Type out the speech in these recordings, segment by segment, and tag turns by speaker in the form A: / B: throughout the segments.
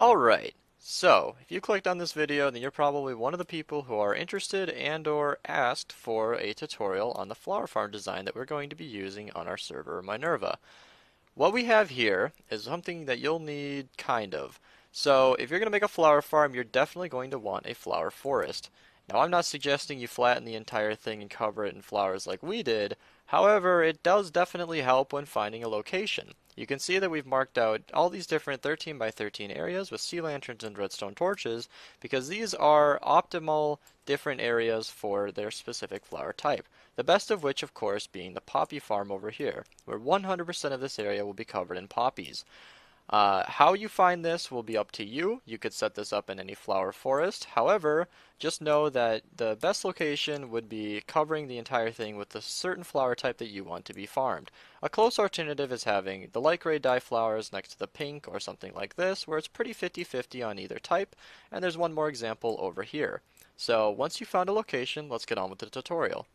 A: Alright, so if you clicked on this video, then you're probably one of the people who are interested and or asked for a tutorial on the flower farm design that we're going to be using on our server Minerva. What we have here is something that you'll need kind of. So if you're going to make a flower farm, you're definitely going to want a flower forest. Now I'm not suggesting you flatten the entire thing and cover it in flowers like we did. However, it does definitely help when finding a location. You can see that we've marked out all these different 13 by 13 areas with sea lanterns and redstone torches because these are optimal different areas for their specific flower type. The best of which, of course, being the poppy farm over here, where 100% of this area will be covered in poppies. How you find this will be up to you. You could set this up in any flower forest. However, just know that the best location would be covering the entire thing with a certain flower type that you want to be farmed. A close alternative is having the light gray dye flowers next to the pink or something like this, where it's pretty 50-50 on either type. And there's one more example over here. So once you found a location, let's get on with the tutorial.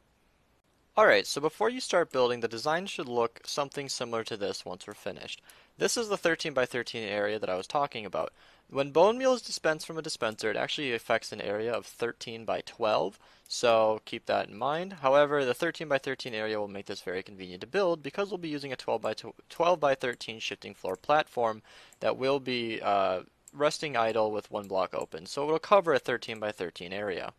A: Alright, so before you start building, the design should look something similar to this once we're finished. This is the 13 by 13 area that I was talking about. When bone meal is dispensed from a dispenser, it actually affects an area of 13 by 12, so keep that in mind. However, the 13 by 13 area will make this very convenient to build because we'll be using a 12 by 13 shifting floor platform that will be resting idle with one block open, so it'll cover a 13 by 13 area.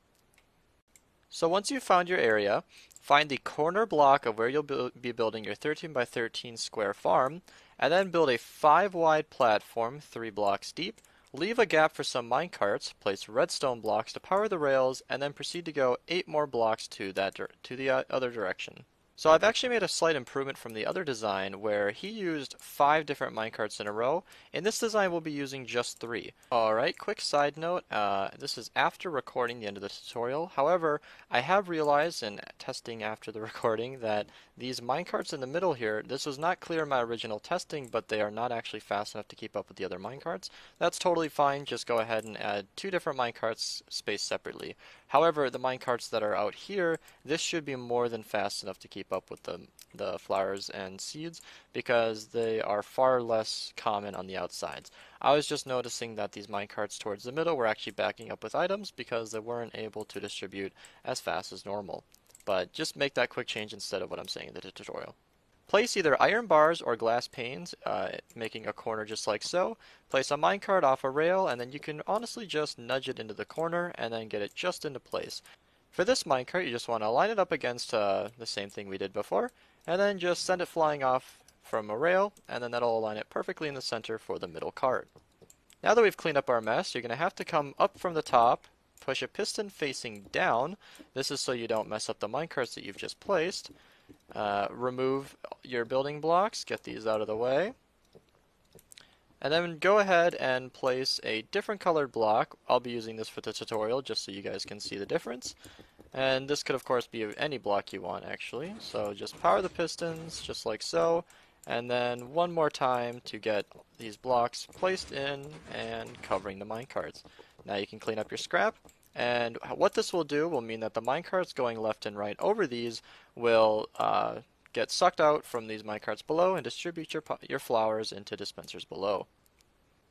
A: So once you've found your area, find the corner block of where you'll be building your 13 by 13 square farm, and then build a 5 wide platform 3 blocks deep. Leave a gap for some minecarts, place redstone blocks to power the rails, and then proceed to go 8 more blocks to the other direction. So I've actually made a slight improvement from the other design where he used 5 different minecarts in a row. In this design we'll be using just 3. Alright, quick side note, this is after recording the end of the tutorial. However, I have realized in testing after the recording that these minecarts in the middle here, this was not clear in my original testing, but they are not actually fast enough to keep up with the other minecarts. That's totally fine, just go ahead and add 2 different minecarts spaced separately. However, the minecarts that are out here, this should be more than fast enough to keep up with the flowers and seeds because they are far less common on the outsides. I was just noticing that these minecarts towards the middle were actually backing up with items because they weren't able to distribute as fast as normal. But just make that quick change instead of what I'm saying in the tutorial. Place either iron bars or glass panes, making a corner just like so. Place a minecart off a rail, and then you can honestly just nudge it into the corner and then get it just into place. For this minecart, you just want to line it up against the same thing we did before, and then just send it flying off from a rail, and then that'll align it perfectly in the center for the middle cart. Now that we've cleaned up our mess, you're going to have to come up from the top, push a piston facing down. This is so you don't mess up the minecarts that you've just placed. Remove your building blocks, get these out of the way, and then go ahead and place a different colored block. I'll be using this for the tutorial just so you guys can see the difference. And this could of course be any block you want actually. So just power the pistons just like so, and then one more time to get these blocks placed in and covering the minecarts. Now you can clean up your scrap. And what this will do will mean that the minecarts going left and right over these will get sucked out from these minecarts below and distribute your flowers into dispensers below.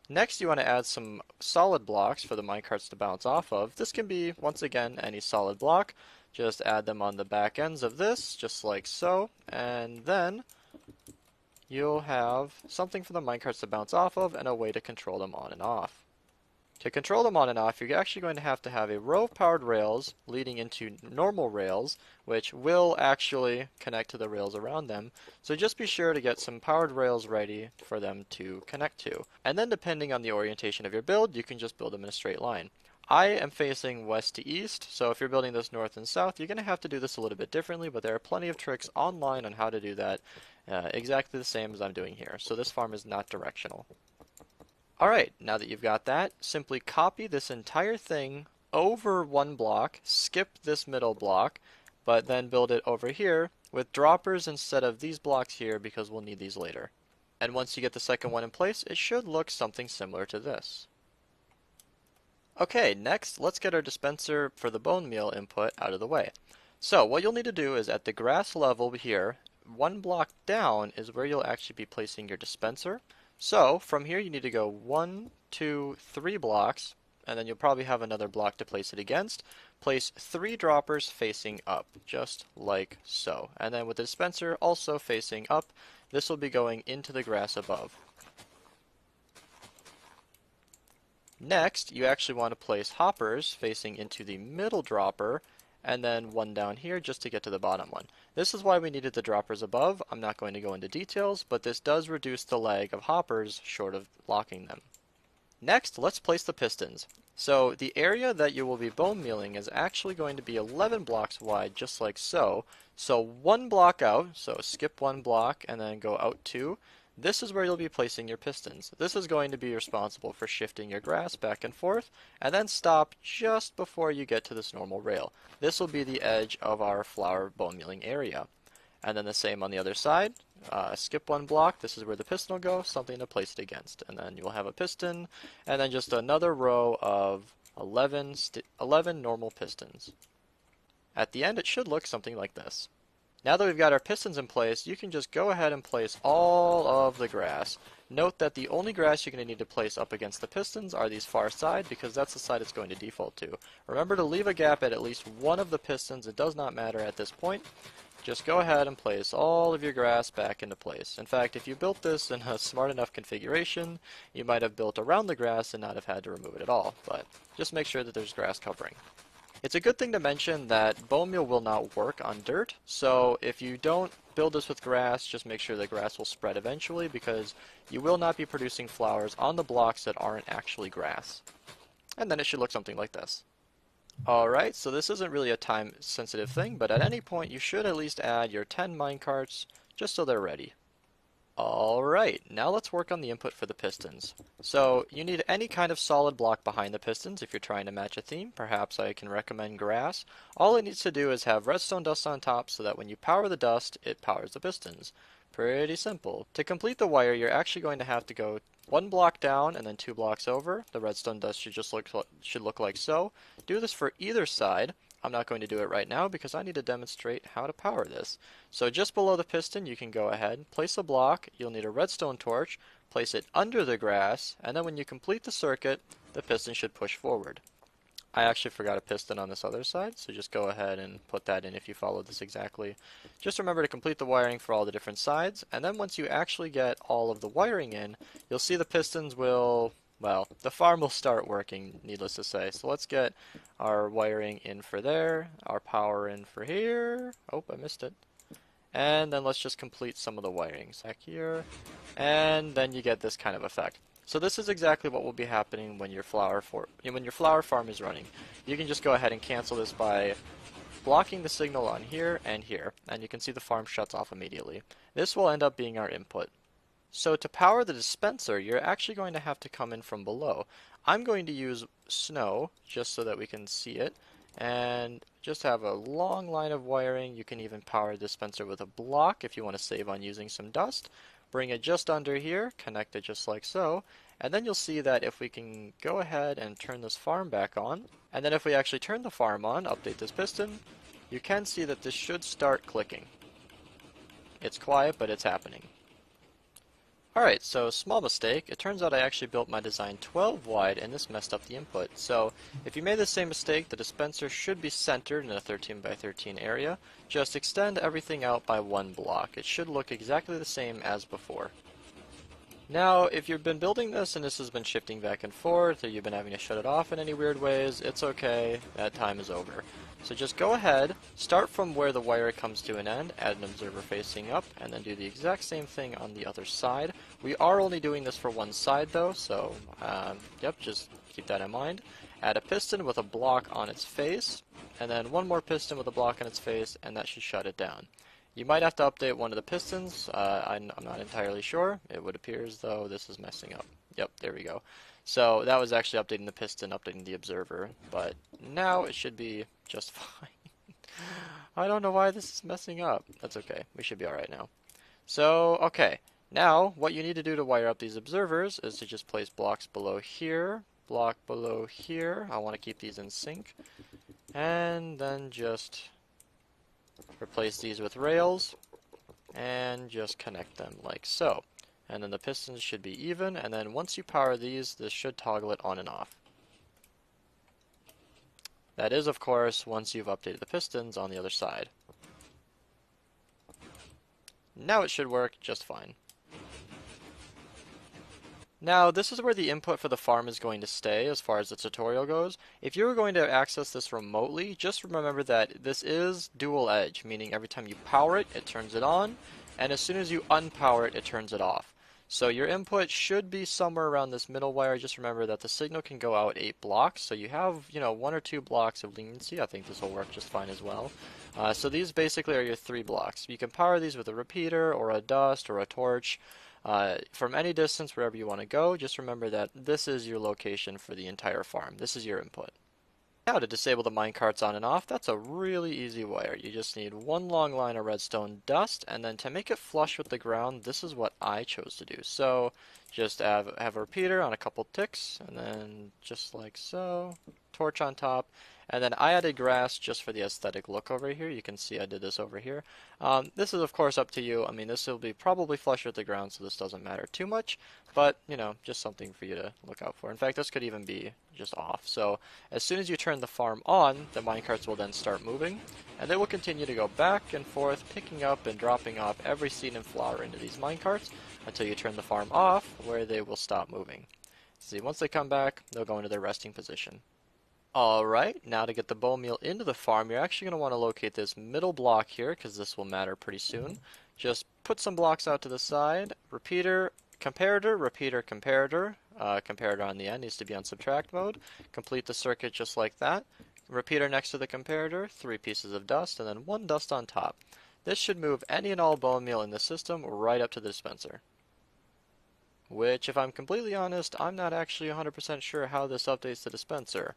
A: Next, you want to add some solid blocks for the minecarts to bounce off of. This can be, once again, any solid block. Just add them on the back ends of this, just like so. And then you'll have something for the minecarts to bounce off of and a way to control them on and off. To control them on and off, you're actually going to have a row of powered rails leading into normal rails, which will actually connect to the rails around them. So just be sure to get some powered rails ready for them to connect to. And then depending on the orientation of your build, you can just build them in a straight line. I am facing west to east, so if you're building this north and south, you're going to have to do this a little bit differently, but there are plenty of tricks online on how to do that exactly the same as I'm doing here. So this farm is not directional. Alright, now that you've got that, simply copy this entire thing over one block, skip this middle block, but then build it over here with droppers instead of these blocks here because we'll need these later. And once you get the second one in place, it should look something similar to this. Okay, next let's get our dispenser for the bone meal input out of the way. So what you'll need to do is at the grass level here, one block down is where you'll actually be placing your dispenser. So from here you need to go 1, 2, 3 blocks, and then you'll probably have another block to place it against. Place 3 droppers facing up, just like so. And then with the dispenser also facing up, this will be going into the grass above. Next, you actually want to place hoppers facing into the middle dropper, and then one down here just to get to the bottom one. This is why we needed the droppers above. I'm not going to go into details, but this does reduce the lag of hoppers short of locking them. Next, let's place the pistons. So the area that you will be bone mealing is actually going to be 11 blocks wide, just like so. So one block out, so skip one block and then go out 2. This is where you'll be placing your pistons. This is going to be responsible for shifting your grass back and forth, and then stop just before you get to this normal rail. This will be the edge of our flower bone mealing area. And then the same on the other side. Skip one block, this is where the piston will go, something to place it against. And then you'll have a piston, and then just another row of 11 normal pistons. At the end, it should look something like this. Now that we've got our pistons in place, you can just go ahead and place all of the grass. Note that the only grass you're going to need to place up against the pistons are these far side, because that's the side it's going to default to. Remember to leave a gap at least one of the pistons. It does not matter at this point. Just go ahead and place all of your grass back into place. In fact, if you built this in a smart enough configuration, you might have built around the grass and not have had to remove it at all, but just make sure that there's grass covering. It's a good thing to mention that bone meal will not work on dirt, so if you don't build this with grass, just make sure the grass will spread eventually, because you will not be producing flowers on the blocks that aren't actually grass. And then it should look something like this. Alright, so this isn't really a time sensitive thing, but at any point you should at least add your 10 minecarts just so they're ready. Alright, now let's work on the input for the pistons. So you need any kind of solid block behind the pistons if you're trying to match a theme. Perhaps I can recommend grass. All it needs to do is have redstone dust on top so that when you power the dust, it powers the pistons. Pretty simple. To complete the wire, you're actually going to have to go 1 block down and then 2 blocks over. The redstone dust should look like so. Do this for either side. I'm not going to do it right now because I need to demonstrate how to power this. So just below the piston, you can go ahead, place a block. You'll need a redstone torch, place it under the grass, and then when you complete the circuit, the piston should push forward. I actually forgot a piston on this other side, so just go ahead and put that in if you follow this exactly. Just remember to complete the wiring for all the different sides, and then once you actually get all of the wiring in, you'll see the pistons will, well, the farm will start working, needless to say. So let's get our wiring in for there, our power in for here. Oh, I missed it. And then let's just complete some of the wirings back here, and then you get this kind of effect. So this is exactly what will be happening when your flower farm is running. You can just go ahead and cancel this by blocking the signal on here, and you can see the farm shuts off immediately. This will end up being our input. So to power the dispenser, you're actually going to have to come in from below. I'm going to use snow just so that we can see it, and just have a long line of wiring. You can even power the dispenser with a block if you want to save on using some dust. Bring it just under here, connect it just like so, and then you'll see that if we can go ahead and turn this farm back on, and then if we actually turn the farm on, update this piston, you can see that this should start clicking. It's quiet, but it's happening. Alright, so small mistake. It turns out I actually built my design 12 wide and this messed up the input. So if you made the same mistake, the dispenser should be centered in a 13 by 13 area. Just extend everything out by 1 block. It should look exactly the same as before. Now, if you've been building this and this has been shifting back and forth, or you've been having to shut it off in any weird ways, it's okay. That time is over. So just go ahead, start from where the wire comes to an end, add an observer facing up, and then do the exact same thing on the other side. We are only doing this for one side though, so yep, just keep that in mind. Add a piston with a block on its face, and then one more piston with a block on its face, and that should shut it down. You might have to update one of the pistons. I'm not entirely sure. It would appear as though this is messing up. Yep, there we go. So that was actually updating the piston, updating the observer, but now it should be just fine. I don't know why this is messing up. That's okay. We should be alright now. So, okay. Now, what you need to do to wire up these observers is to just place blocks below here, block below here. I want to keep these in sync. And then just replace these with rails and just connect them like so. and then the pistons should be even, and then once you power these, this should toggle it on and off. That is, of course, once you've updated the pistons on the other side. Now it should work just fine. Now, this is where the input for the farm is going to stay as far as the tutorial goes. If you're going to access this remotely, just remember that this is dual edge, meaning every time you power it, it turns it on, and as soon as you unpower it, it turns it off. So your input should be somewhere around this middle wire. Just remember that the signal can go out 8 blocks, so you have, 1 or 2 blocks of leniency. I think this will work just fine as well. So these basically are your 3 blocks. You can power these with a repeater or a dust or a torch. From any distance, wherever you want to go, just remember that this is your location for the entire farm. This is your input. Now to disable the minecarts on and off, that's a really easy wire. You just need one long line of redstone dust, and then to make it flush with the ground, this is what I chose to do. So just have a repeater on a couple ticks, and then just like so, torch on top. And then I added grass just for the aesthetic look over here. You can see I did this over here. This is of course up to you. I mean, this will be probably flush with the ground, so this doesn't matter too much. But, just something for you to look out for. In fact, this could even be just off. So as soon as you turn the farm on, the minecarts will then start moving. And they will continue to go back and forth, picking up and dropping off every seed and flower into these minecarts until you turn the farm off, where they will stop moving. See, once they come back, they'll go into their resting position. Alright, now to get the bone meal into the farm, you're actually going to want to locate this middle block here, because this will matter pretty soon. Just put some blocks out to the side, repeater, comparator, repeater, comparator. Comparator on the end needs to be on subtract mode. Complete the circuit just like that. Repeater next to the comparator, 3 pieces of dust, and then 1 dust on top. This should move any and all bone meal in the system right up to the dispenser. Which, if I'm completely honest, I'm not actually 100% sure how this updates the dispenser.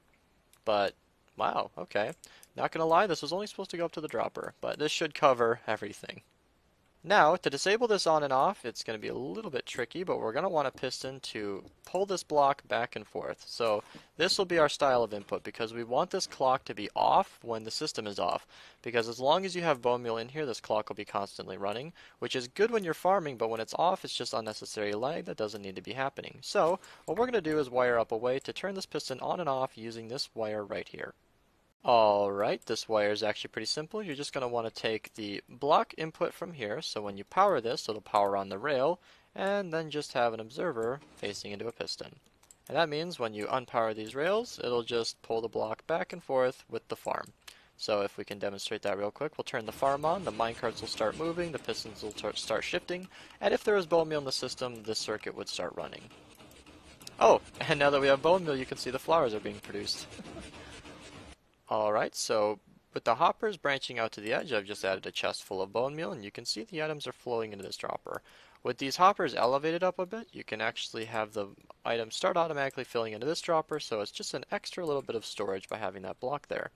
A: But, wow, okay. Not gonna lie, this was only supposed to go up to the dropper, but this should cover everything. Now, to disable this on and off, it's going to be a little bit tricky, but we're going to want a piston to pull this block back and forth. So this will be our style of input, because we want this clock to be off when the system is off. Because as long as you have bone meal in here, this clock will be constantly running, which is good when you're farming, but when it's off, it's just unnecessary lag that doesn't need to be happening. So what we're going to do is wire up a way to turn this piston on and off using this wire right here. Alright, this wire is actually pretty simple. You're just going to want to take the block input from here, so when you power this, it'll power on the rail, and then just have an observer facing into a piston. And that means when you unpower these rails, it'll just pull the block back and forth with the farm. So if we can demonstrate that real quick, we'll turn the farm on, the minecarts will start moving, the pistons will start shifting, and if there is bone meal in the system, this circuit would start running. Oh, and now that we have bone meal, you can see the flowers are being produced. Alright, so with the hoppers branching out to the edge, I've just added a chest full of bone meal, and you can see the items are flowing into this dropper. With these hoppers elevated up a bit, you can actually have the items start automatically filling into this dropper, so it's just an extra little bit of storage by having that block there.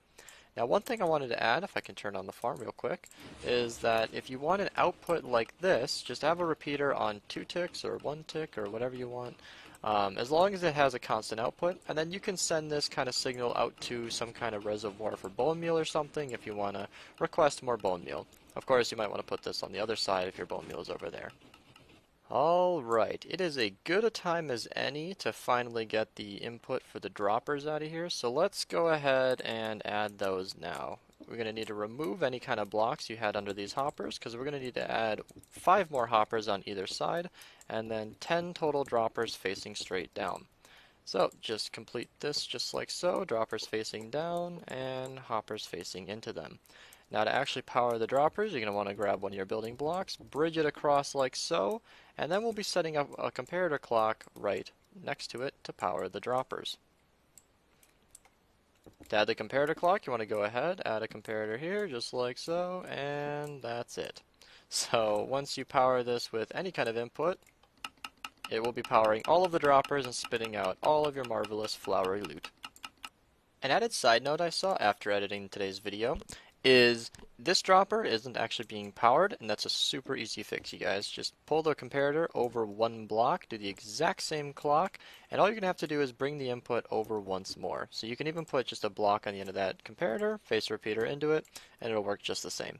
A: Now, one thing I wanted to add, if I can turn on the farm real quick, is that if you want an output like this, just have a repeater on 2 ticks or 1 tick or whatever you want. As long as it has a constant output, and then you can send this kind of signal out to some kind of reservoir for bone meal or something if you want to request more bone meal. Of course, you might want to put this on the other side if your bone meal is over there. Alright, it is a good a time as any to finally get the input for the droppers out of here, so let's go ahead and add those now. We're going to need to remove any kind of blocks you had under these hoppers, because we're going to need to add 5 more hoppers on either side, and then 10 total droppers facing straight down. So just complete this just like so, droppers facing down, and hoppers facing into them. Now to actually power the droppers, you're going to want to grab one of your building blocks, bridge it across like so, and then we'll be setting up a comparator clock right next to it to power the droppers. To add the comparator clock, you want to go ahead, add a comparator here, just like so, and that's it. So once you power this with any kind of input, it will be powering all of the droppers and spitting out all of your marvelous flowery loot. An added side note I saw after editing today's video is this dropper isn't actually being powered, and that's a super easy fix, you guys. Just pull the comparator over 1 block, do the exact same clock, and all you're going to have to do is bring the input over once more. So you can even put just a block on the end of that comparator, face repeater into it, and it'll work just the same.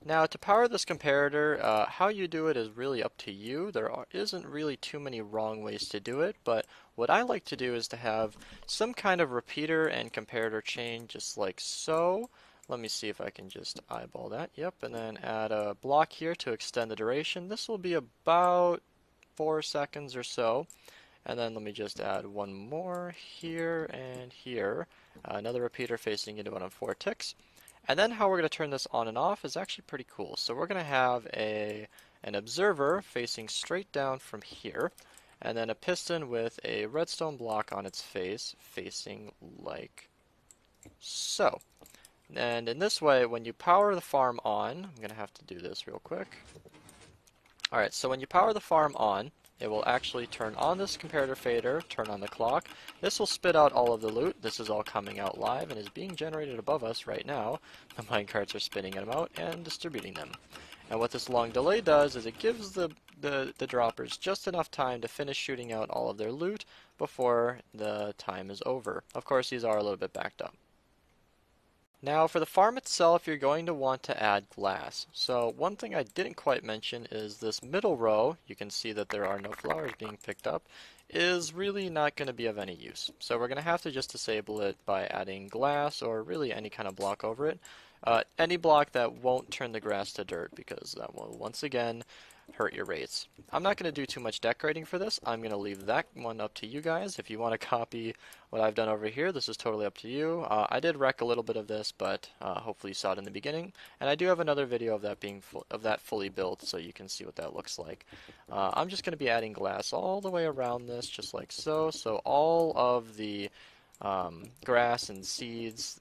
A: Now, to power this comparator, how you do it is really up to you. Isn't really too many wrong ways to do it, but what I like to do is to have some kind of repeater and comparator chain, just like so. Let me see if I can just eyeball that. Yep, and then add a block here to extend the duration. This will be about 4 seconds or so. And then let me just add one more here and here. Another repeater facing into it on 4 ticks. And then how we're going to turn this on and off is actually pretty cool. So we're going to have an observer facing straight down from here, and then a piston with a redstone block on its face facing like so. And in this way, when you power the farm on, I'm going to have to do this real quick. Alright, so when you power the farm on, it will actually turn on this comparator fader, turn on the clock. This will spit out all of the loot. This is all coming out live and is being generated above us right now. The minecarts are spitting them out and distributing them. And what this long delay does is it gives the droppers just enough time to finish shooting out all of their loot before the time is over. Of course, these are a little bit backed up. Now for the farm itself, you're going to want to add glass. So one thing I didn't quite mention is this middle row, you can see that there are no flowers being picked up, is really not going to be of any use. So we're going to have to just disable it by adding glass or really any kind of block over it. Any block that won't turn the grass to dirt, because that will once again hurt your rates. I'm not going to do too much decorating for this. I'm going to leave that one up to you guys. If you want to copy what I've done over here, this is totally up to you. I did wreck a little bit of this, but hopefully you saw it in the beginning. And I do have another video of that fully built, so you can see what that looks like. I'm just going to be adding glass all the way around this, just like so. So all of the grass and seeds,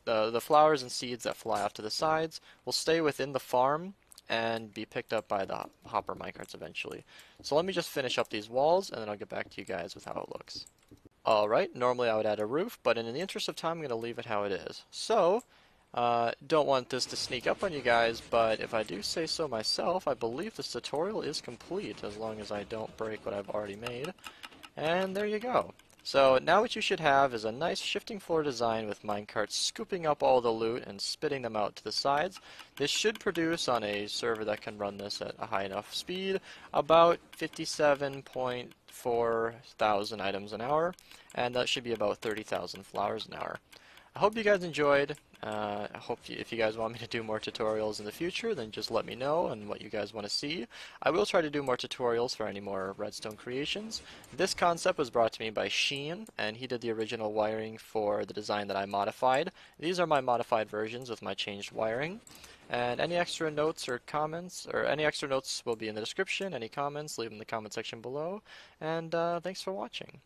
A: the flowers and seeds that fly off to the sides will stay within the farm and be picked up by the hopper minecarts eventually. So let me just finish up these walls and then I'll get back to you guys with how it looks. Alright, normally I would add a roof, but in the interest of time I'm going to leave it how it is. So, don't want this to sneak up on you guys, but if I do say so myself, I believe this tutorial is complete as long as I don't break what I've already made. And there you go. So now what you should have is a nice shifting floor design with minecarts scooping up all the loot and spitting them out to the sides. This should produce on a server that can run this at a high enough speed about 57.4 thousand items an hour, and that should be about 30,000 flowers an hour. I hope you guys enjoyed. I hope if you guys want me to do more tutorials in the future, then just let me know and what you guys want to see. I will try to do more tutorials for any more redstone creations. This concept was brought to me by Sheen, and he did the original wiring for the design that I modified. These are my modified versions with my changed wiring. And any extra notes or comments, or any extra notes will be in the description. Any comments, leave them in the comment section below. And thanks for watching.